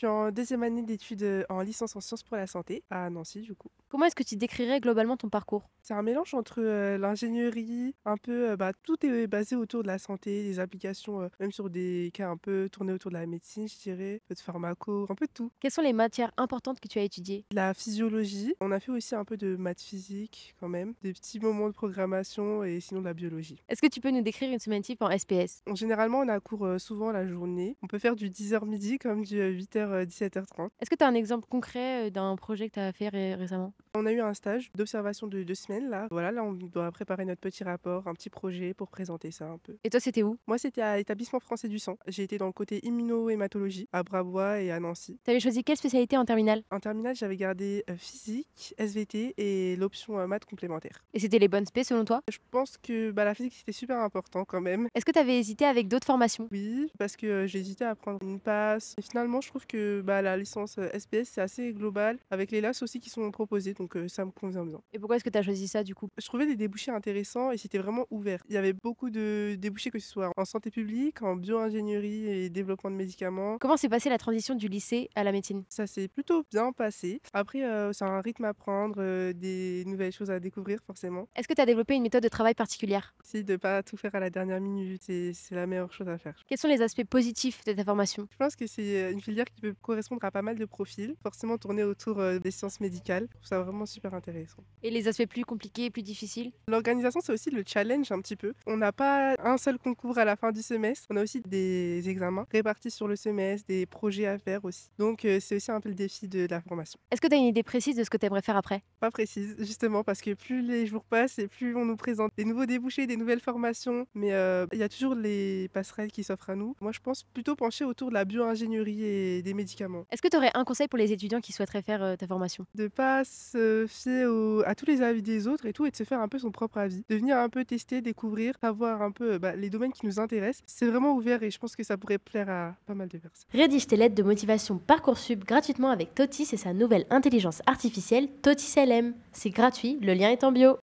suis en deuxième année d'études en licence en sciences pour la santé à Nancy, du coup. Comment est-ce que tu décrirais globalement ton parcours? C'est un mélange entre l'ingénierie, un peu, tout est basé autour de la santé, des applications, même sur des cas un peu tournés autour de la médecine, je dirais, un peu de pharmaco, un peu de tout. Quelles sont les matières importantes que tu as étudiées? La physiologie, on a fait aussi un peu de maths physique quand même, des petits moments de programmation et sinon de la biologie. Est-ce que tu peux nous décrire une semaine type en SPS? Généralement, on a cours souvent la journée. On peut faire du 10h midi comme du 8h 17h30. Est-ce que tu as un exemple concret d'un projet que tu as fait récemment? On a eu un stage d'observation de 2 semaines là. Voilà, là on doit préparer notre petit rapport, un petit projet pour présenter ça un peu. Et toi, c'était où? Moi, c'était à Établissement français du sang. J'ai été dans le côté immunohématologie, à Brabois et à Nancy. Tu avais choisi quelle spécialité en terminale? En terminale, j'avais gardé physique, SVT et l'option maths complémentaire. Et c'était les bonnes spé selon toi? Je pense que la physique, c'était super important quand même. Est-ce que tu avais hésité avec d'autres formations? Oui, parce que j'ai hésité à prendre une passe. Et finalement, je trouve que la licence SPS, c'est assez global, avec les LAS aussi qui sont proposés, donc ça me convient bien. Et pourquoi est-ce que tu as choisi ça du coup? Je trouvais des débouchés intéressants et c'était vraiment ouvert. Il y avait beaucoup de débouchés, que ce soit en santé publique, en bio-ingénierie et développement de médicaments. Comment s'est passée la transition du lycée à la médecine? Ça s'est plutôt bien passé. Après, c'est un rythme à prendre, des nouvelles choses à découvrir forcément. Est-ce que tu as développé une méthode de travail particulière? Essayer de pas tout faire à la dernière minute, c'est la meilleure chose à faire. Quels sont les aspects positifs de ta formation? Je pense que c'est une filière qui peut correspondre à pas mal de profils, forcément tournée autour des sciences médicales. Je trouve ça vraiment super intéressant. Et les aspects plus compliqués, plus difficiles? L'organisation, c'est aussi le challenge un petit peu. On n'a pas un seul concours à la fin du semestre, on a aussi des examens répartis sur le semestre, des projets à faire aussi. Donc c'est aussi un peu le défi de la formation. Est-ce que tu as une idée précise de ce que tu aimerais faire après? Pas précise, justement, parce que plus les jours passent et plus on nous présente des nouveaux débouchés, des nouvelles formations, mais il y a toujours les passerelles qui s'offrent à nous. Moi, je pense plutôt pencher autour de la bio-ingénierie et des médicaments. Est-ce que tu aurais un conseil pour les étudiants qui souhaiteraient faire ta formation? De pas se fier à tous les avis des autres et tout, et de se faire un peu son propre avis. De venir un peu tester, découvrir, savoir un peu les domaines qui nous intéressent. C'est vraiment ouvert et je pense que ça pourrait plaire à pas mal de personnes. Rédige tes lettres de motivation Parcoursup gratuitement avec Totis et sa nouvelle intelligence artificielle Totis LM. C'est gratuit, le lien est en bio.